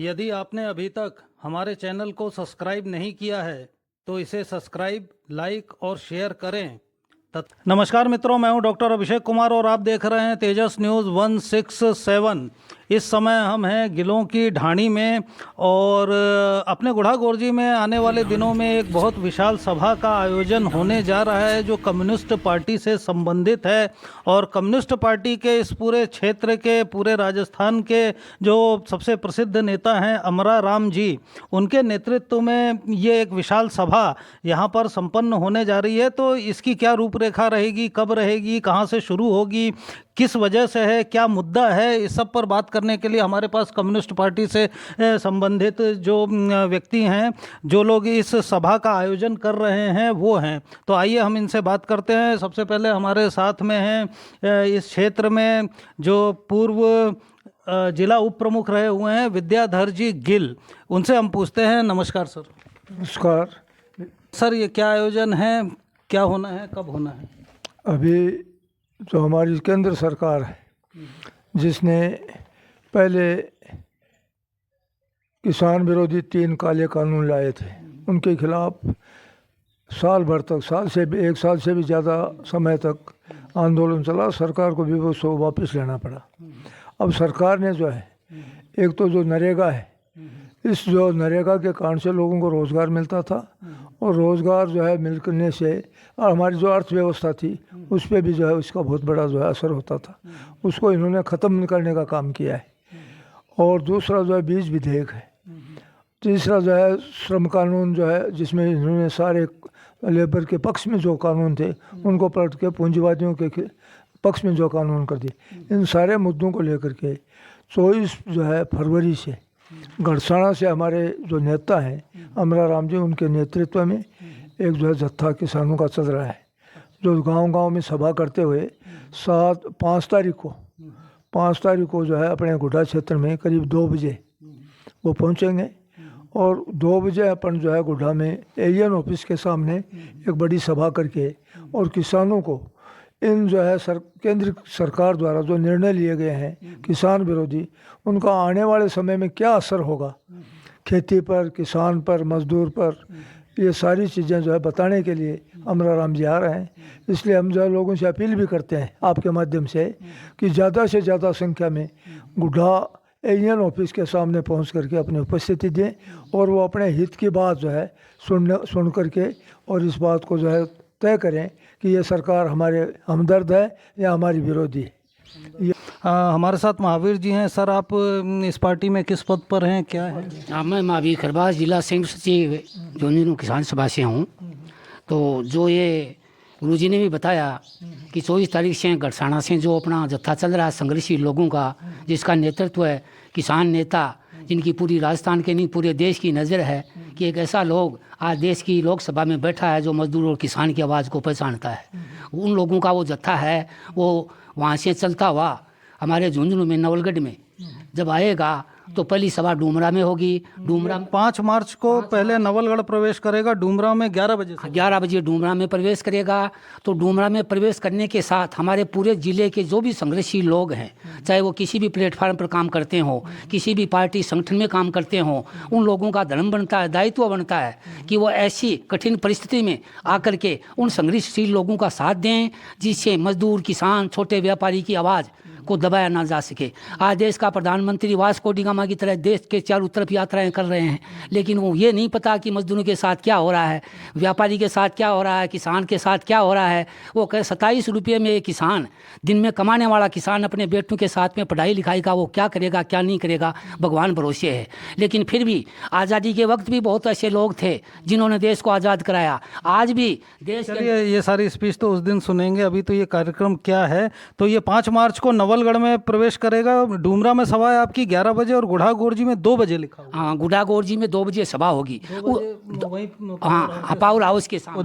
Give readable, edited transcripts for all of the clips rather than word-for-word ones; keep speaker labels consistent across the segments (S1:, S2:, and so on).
S1: यदि आपने अभी तक हमारे चैनल को सब्सक्राइब नहीं किया है तो इसे सब्सक्राइब, लाइक और शेयर करें। नमस्कार मित्रों, मैं हूं डॉक्टर अभिषेक कुमार और आप देख रहे हैं तेजस न्यूज़ 167। इस समय हम हैं गिलों की ढाणी में और अपने गुढ़ा गोरजी में आने वाले दिनों में एक बहुत विशाल सभा का आयोजन होने जा रहा है जो कम्युनिस्ट पार्टी से संबंधित है। और कम्युनिस्ट पार्टी के इस पूरे क्षेत्र के, पूरे राजस्थान के जो सबसे प्रसिद्ध नेता हैं अमरा राम जी, उनके नेतृत्व में ये एक विशाल सभा यहाँ पर संपन्न होने जा रही है। तो इसकी क्या रूपरेखा रहेगी, कब रहेगी, कहाँ से शुरू होगी, किस वजह से है, क्या मुद्दा है, इस सब पर बात करने के लिए हमारे पास कम्युनिस्ट पार्टी से संबंधित जो व्यक्ति हैं, जो लोग इस सभा का आयोजन कर रहे हैं, वो हैं। तो आइए हम इनसे बात करते हैं। सबसे पहले हमारे साथ में हैं इस क्षेत्र में जो पूर्व जिला उप प्रमुख रहे हुए हैं विद्याधर जी गिल, उनसे हम पूछते हैं। नमस्कार सर।
S2: नमस्कार
S1: सर, ये क्या आयोजन है, क्या होना है, कब होना है?
S2: अभी जो हमारी केंद्र सरकार है, जिसने पहले किसान विरोधी 3 काले कानून लाए थे, उनके खिलाफ साल भर तक, एक साल से भी ज़्यादा समय तक आंदोलन चला। सरकार को भी वो सो वापस लेना पड़ा। अब सरकार ने जो है, एक तो जो नरेगा है, इस जो नरेगा के कारण से लोगों को रोज़गार मिलता था और रोज़गार जो है मिलने से और हमारी जो अर्थव्यवस्था थी उस पर भी जो है उसका बहुत बड़ा जो है असर होता था। उसको इन्होंने ख़त्म करने का काम किया है। और दूसरा जो है बीज विधेयक है। तीसरा जो है श्रम कानून जो है, जिसमें इन्होंने सारे लेबर के पक्ष में जो कानून थे उनको पलट के पूंजीवादियों के पक्ष में जो कानून कर दिए। इन सारे मुद्दों को लेकर के 24 जो है फरवरी से गढ़साना से हमारे जो नेता हैं अमरा राम जी, उनके नेतृत्व में एक जो है जत्था किसानों का चल रहा है, जो गांव-गांव में सभा करते हुए 5 तारीख को जो है अपने गुढ़ा क्षेत्र में करीब 2 बजे वो पहुंचेंगे। और 2 बजे अपन जो है गुढ़ा में एएन ऑफिस के सामने एक बड़ी सभा करके और किसानों को इन जो है केंद्र सरकार द्वारा जो निर्णय लिए गए हैं किसान विरोधी, उनका आने वाले समय में क्या असर होगा खेती पर, किसान पर, मजदूर पर, ये सारी चीज़ें जो है बताने के लिए अमरा राम जी आ रहे हैं। इसलिए हम जो है लोगों से अपील भी करते हैं आपके माध्यम से कि ज़्यादा से ज़्यादा संख्या में गुढ़ा एएन ऑफिस के सामने पहुंच करके अपनी उपस्थिति दें और वो अपने हित की बात जो है सुन करके और इस बात को जो है तय करें कि ये सरकार हमारे हमदर्द है या हमारी विरोधी है।
S1: हमारे साथ महावीर जी हैं। सर, आप इस पार्टी में किस पद पर हैं, क्या है?
S3: मैं महावीर खरबाज, जिला संयुक्त सचिव जोनी किसान सभा से हूँ। तो जो ये गुरुजी ने भी बताया कि 24 तारीख से गढ़साना से जो अपना जत्था चल रहा है संघर्षशील लोगों का, जिसका नेतृत्व है किसान नेता, जिनकी पूरी राजस्थान के नहीं पूरे देश की नज़र है कि एक ऐसा लोग आज देश की लोकसभा में बैठा है जो मजदूर और किसान की आवाज़ को पहचानता है। उन लोगों का वो जत्था है, वो वहाँ से चलता हुआ हमारे झुंझुनू में, नवलगढ़ में जब आएगा तो पहली सभा डूमरा में होगी। डूमरा
S1: 5 मार्च को पहले नवलगढ़ प्रवेश करेगा, डूमरा में 11 बजे से
S3: 11 बजे डूमरा में प्रवेश करेगा। तो डूमरा में प्रवेश करने के साथ हमारे पूरे ज़िले के जो भी संघर्षशील लोग हैं, चाहे वो किसी भी प्लेटफार्म पर काम करते हों, किसी भी पार्टी संगठन में काम करते हों, उन लोगों का धर्म बनता है, दायित्व बनता है कि वो ऐसी कठिन परिस्थिति में आकर के उन संघर्षशील लोगों का साथ दें, जिससे मजदूर, किसान, छोटे व्यापारी की आवाज़ को दबाया ना जा सके। आज देश का प्रधानमंत्री वास्को डी गामा की तरह देश के चारों तरफ यात्राएं कर रहे हैं, लेकिन वो ये नहीं पता कि मजदूरों के साथ क्या हो रहा है, व्यापारी के साथ क्या हो रहा है, किसान के साथ क्या हो रहा है। वो कहे 27 रुपये में एक किसान, दिन में कमाने वाला किसान, अपने बेटों के साथ में पढ़ाई लिखाई का वो क्या करेगा, क्या नहीं करेगा, भगवान भरोसे है। लेकिन फिर भी आज़ादी के वक्त भी बहुत ऐसे लोग थे जिन्होंने देश को आज़ाद कराया। आज भी देश,
S1: चलिए ये सारी स्पीच तो उस दिन सुनेंगे, अभी तो ये कार्यक्रम क्या है। तो ये 5 मार्च को नवलगढ़ में प्रवेश करेगा, डूमरा में सभा है आपकी 11 बजे और गुढ़ा गोरजी में 2 बजे लिखा हुआ।
S3: हाँ, गुढ़ा गोरजी में 2 बजे सभा होगी। हाँ, पावर हाउस के सामने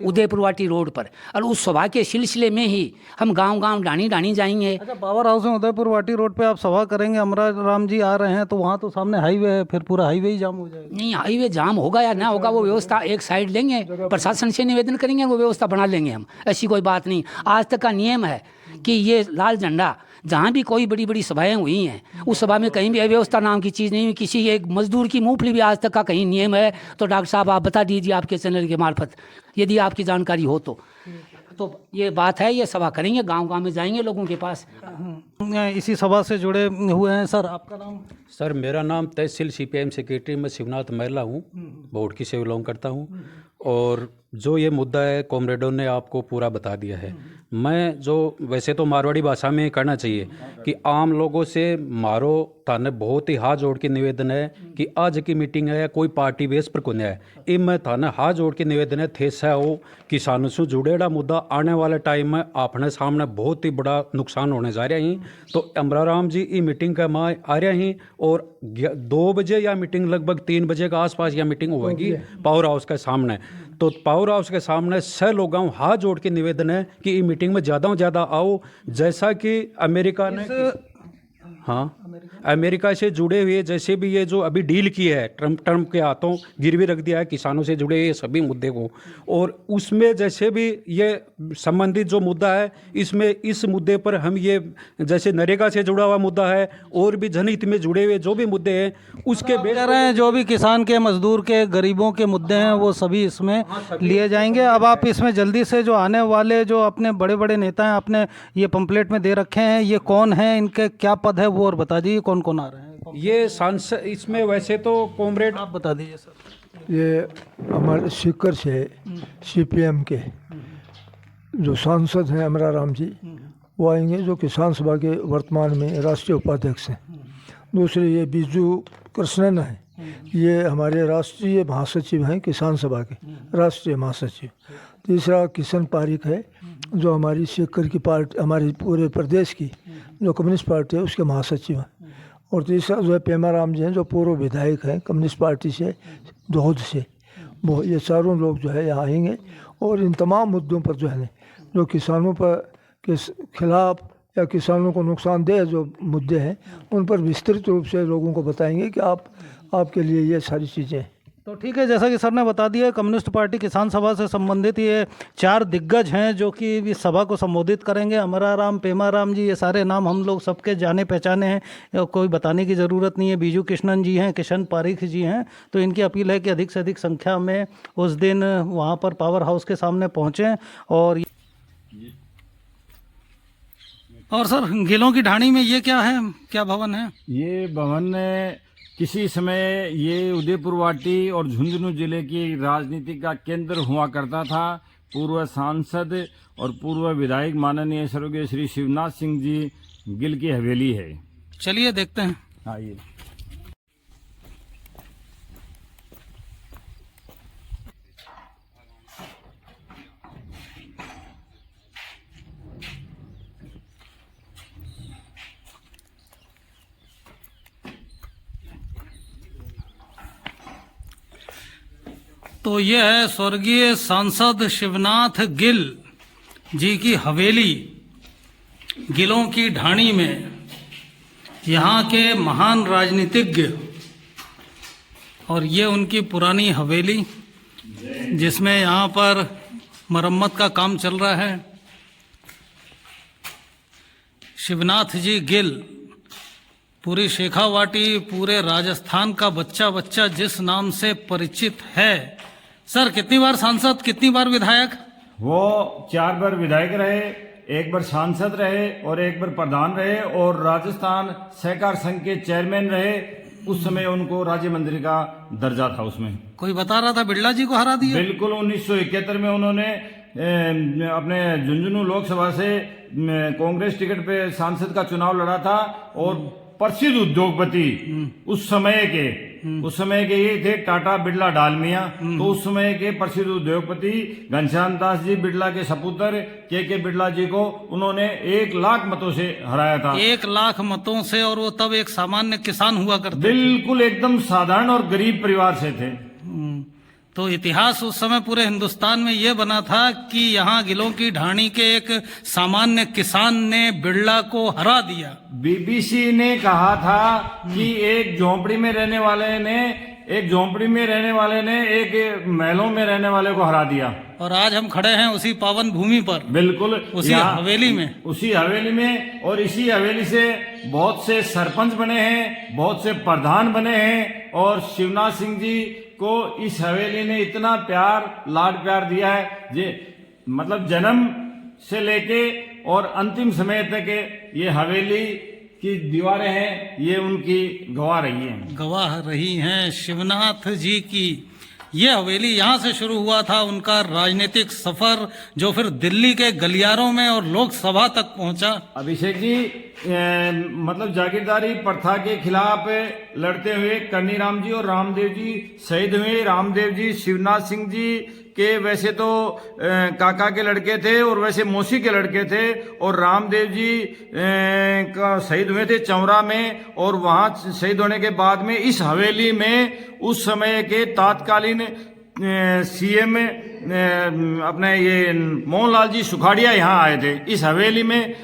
S3: उदयपुर वाटी रोड पर। और उस सभा के सिलसिले में ही हम गांव-गांव, ढाणी जाएंगे।
S1: अच्छा, पावर हाउस में उदयपुर वाटी रोड पे आप सभा करेंगे, अमरा राम जी आ रहे हैं, तो वहाँ तो सामने हाईवे है, फिर पूरा हाईवे ही जाम हो जाएगा।
S3: नहीं, हाईवे जाम होगा या ना होगा, वो व्यवस्था एक साइड लेंगे, प्रशासन से निवेदन करेंगे, वो व्यवस्था बना लेंगे हम। ऐसी कोई बात नहीं। आज तक का नियम है कि ये लाल झंडा जहाँ भी कोई बड़ी बड़ी सभाएं हुई हैं उस सभा में कहीं भी अव्यवस्था नाम की चीज़ नहीं हुई, किसी एक मजदूर की मूंगफली भी आज तक का कहीं नियम है तो डॉक्टर साहब आप बता दीजिए आपके चैनल के मार्फत, यदि आपकी जानकारी हो तो ये बात है, ये सभा करेंगे, गांव-गांव में जाएंगे लोगों के पास।
S1: इसी सभा से जुड़े हुए हैं। सर आपका नाम?
S4: सर मेरा नाम तहसील CPM सेक्रेटरी मैं शिवनाथ महिला हूँ, बोर्ड की सेवा बिलोंग करता हूँ। और जो ये मुद्दा है कॉमरेडों ने आपको पूरा बता दिया है। मैं जो वैसे तो मारवाड़ी भाषा में कहना चाहिए कि आम लोगों से मारो थाने बहुत ही हाथ जोड़ के निवेदन है कि आज की मीटिंग है कोई पार्टी बेस पर को है इ मैं थाने हाथ जोड़ के निवेदन है थे सह हो किसानों से जुड़ेड़ा मुद्दा आने वाले टाइम में अपने सामने बहुत ही बड़ा नुकसान होने जा रहा है। तो अमराराम जी ये मीटिंग का माँ आ रहे हैं और 2 बजे या मीटिंग लगभग 3 बजे के आसपास यह मीटिंग होगी पावर हाउस के सामने। तो पावर हाउस के सामने सब लोगों हाथ जोड़ के निवेदन है कि ये मीटिंग में ज़्यादा आओ। जैसा कि अमेरिका ने अमेरिका से जुड़े हुए जैसे भी ये जो अभी डील की है ट्रम्प के हाथों गिरवी रख दिया है किसानों से जुड़े हुए सभी मुद्दे को, और उसमें जैसे भी ये संबंधित जो मुद्दा है इसमें इस मुद्दे पर हम ये जैसे नरेगा से जुड़ा हुआ मुद्दा है और भी जनहित में जुड़े हुए जो भी मुद्दे हैं उसके बेस
S1: कह रहे हैं जो भी किसान के, मजदूर के, गरीबों के मुद्दे हैं वो सभी इसमें लिए जाएंगे। अब आप इसमें जल्दी से जो आने वाले जो अपने बड़े बड़े नेता हैं आपने ये पंपलेट में दे रखे हैं, ये कौन है, इनके क्या पद है वो और बता दीजिए कौन कौन आ रहे हैं।
S4: ये सांसद इसमें वैसे तो कॉमरेड
S1: आप बता दीजिए सर।
S2: ये हमारे सीकर से CPM के जो सांसद हैं अमराराम जी वो आएंगे, जो किसान सभा के वर्तमान में राष्ट्रीय उपाध्यक्ष हैं। दूसरे ये बीजू कृष्णन है, ये हमारे राष्ट्रीय महासचिव हैं किसान सभा के, राष्ट्रीय महासचिव। तीसरा किशन पारिक है जो हमारी सीकर की पार्टी, हमारी पूरे प्रदेश की जो कम्युनिस्ट पार्टी है उसके महासचिव हैं। और तीसरा जो है पेमाराम जी हैं जो पूर्व विधायक हैं कम्युनिस्ट पार्टी से दोहद से। वो ये चारों लोग जो है यहाँ आएंगे और इन तमाम मुद्दों पर जो है जो किसानों पर के खिलाफ या किसानों को नुकसानदेह जो मुद्दे हैं उन पर विस्तृत रूप से लोगों को बताएंगे कि आपके लिए ये सारी चीज़ें।
S1: तो ठीक है, जैसा कि सर ने बता दिया कम्युनिस्ट पार्टी किसान सभा से संबंधित ये 4 दिग्गज हैं जो कि इस सभा को संबोधित करेंगे। अमराराम, पेमाराम जी, ये सारे नाम हम लोग सबके जाने पहचाने हैं, कोई बताने की ज़रूरत नहीं है। बीजू कृष्णन जी हैं, किशन पारिक जी हैं। तो इनकी अपील है कि अधिक से अधिक संख्या में उस दिन वहाँ पर पावर हाउस के सामने पहुँचें। और सर गिलों की ढाणी में ये क्या है, क्या भवन है?
S5: ये भवन किसी समय ये उदयपुर वाटी और झुंझुनू जिले की राजनीति का केंद्र हुआ करता था। पूर्व सांसद और पूर्व विधायक माननीय स्वर्गीय श्री शिवनाथ सिंह जी गिल की हवेली है।
S1: चलिए देखते हैं।
S5: आइए।
S1: तो ये है स्वर्गीय सांसद शिवनाथ गिल जी की हवेली गिलों की ढाणी में। यहाँ के महान राजनीतिज्ञ और ये उनकी पुरानी हवेली जिसमें यहाँ पर मरम्मत का काम चल रहा है। शिवनाथ जी गिल पूरी शेखावाटी, पूरे राजस्थान का बच्चा बच्चा जिस नाम से परिचित है। सर कितनी बार सांसद, कितनी बार विधायक?
S5: वो 4 बार विधायक रहे, 1 बार सांसद रहे और 1 बार प्रधान रहे और राजस्थान सहकार संघ के चेयरमैन रहे। उस समय उनको राज्य मंत्री का दर्जा था। उसमें
S1: कोई बता रहा था बिरला जी को हरा दिया।
S5: बिल्कुल 1971 में उन्होंने अपने झुंझुनू लोकसभा से कांग्रेस टिकट पे सांसद का चुनाव लड़ा था और प्रसिद्ध उद्योगपति उस समय के ये थे टाटा बिरला डालमिया। तो उस समय के प्रसिद्ध उद्योगपति घनश्याम दास जी बिरला के सपुत्र के बिरला जी को उन्होंने 1 लाख मतों से हराया था।
S1: 1 लाख मतों से, और वो तब एक सामान्य किसान हुआ करते।
S5: बिल्कुल एकदम साधारण और गरीब परिवार से थे।
S1: तो इतिहास उस समय पूरे हिंदुस्तान में ये बना था कि यहाँ गिलों की ढाणी के एक सामान्य किसान ने बिरला को हरा दिया।
S5: BBC ने कहा था कि एक झोंपड़ी में रहने वाले ने एक झोंपड़ी में रहने वाले ने एक महलों में रहने वाले को हरा दिया।
S1: और आज हम खड़े हैं उसी पावन भूमि पर,
S5: बिल्कुल
S1: उसी हवेली में।
S5: उसी हवेली में, और इसी हवेली से बहुत से सरपंच बने हैं, बहुत से प्रधान बने हैं, और शिवनाथ सिंह जी को इस हवेली ने इतना प्यार, लाड प्यार दिया है मतलब जन्म से लेके और अंतिम समय तक ये हवेली की दीवारें हैं, ये उनकी गवाह रही हैं।
S1: गवाह रही हैं शिवनाथ जी की। ये हवेली यहाँ से शुरू हुआ था उनका राजनीतिक सफर, जो फिर दिल्ली के गलियारों में और लोकसभा तक पहुंचा।
S5: अभिषेक जी मतलब जागीरदारी प्रथा के खिलाफ लड़ते हुए कन्नीराम जी और रामदेव जी शहीद हुए। रामदेव जी शिवनाथ सिंह जी के वैसे तो काका के लड़के थे और वैसे मौसी के लड़के थे, और रामदेव जी का शहीद हुए थे चौरा में, और वहाँ शहीद होने के बाद में इस हवेली में उस समय के तत्कालीन सीएम अपने ये मोहनलाल जी सुखाड़िया यहाँ आए थे। इस हवेली में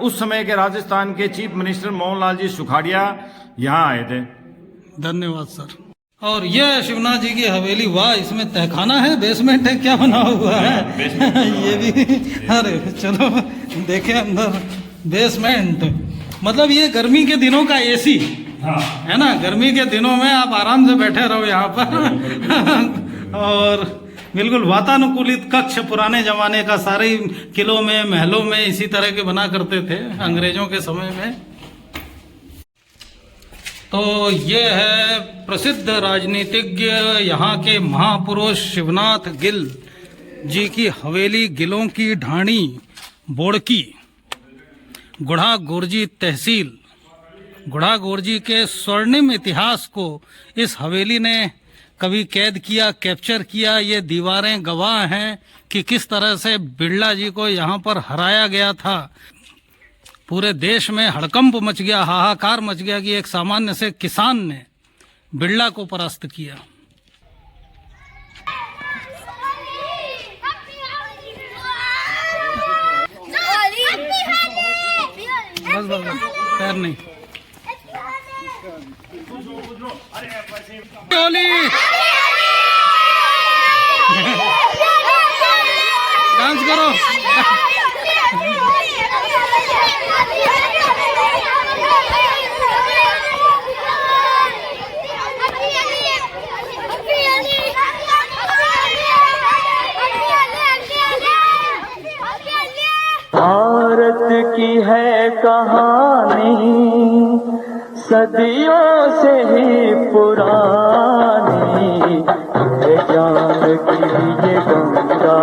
S5: उस समय के राजस्थान के चीफ मिनिस्टर मोहनलाल जी सुखाड़िया यहाँ आए थे।
S1: धन्यवाद सर। और ये शिवनाथ जी की हवेली, वाह, इसमें तहखाना है, बेसमेंट है, क्या बना हुआ है ये भी। अरे चलो देखें अंदर बेसमेंट। मतलब ये गर्मी के दिनों का एसी है ना, गर्मी के दिनों में आप आराम से बैठे रहो यहाँ पर और बिल्कुल वातानुकूलित कक्ष, पुराने जमाने का, सारे किलों में महलों में इसी तरह के बना करते थे अंग्रेजों के समय में। तो ये है प्रसिद्ध राजनीतिज्ञ यहाँ के महापुरुष शिवनाथ गिल जी की हवेली, गिलों की ढाणी, बोड़की, गुढ़ा गोरजी तहसील। गुढ़ा गोरजी के स्वर्णिम इतिहास को इस हवेली ने कभी कैद किया, कैप्चर किया। ये दीवारें गवाह हैं कि किस तरह से बिरला जी को यहाँ पर हराया गया था। पूरे देश में हड़कंप मच गया, हाहाकार मच गया कि एक सामान्य से किसान ने बिरला को परास्त किया। बस पैर नहीं। होली डांस करो।
S6: भारत की है कहानी सदियों से ही पुरानी, ये जान की ये गंगा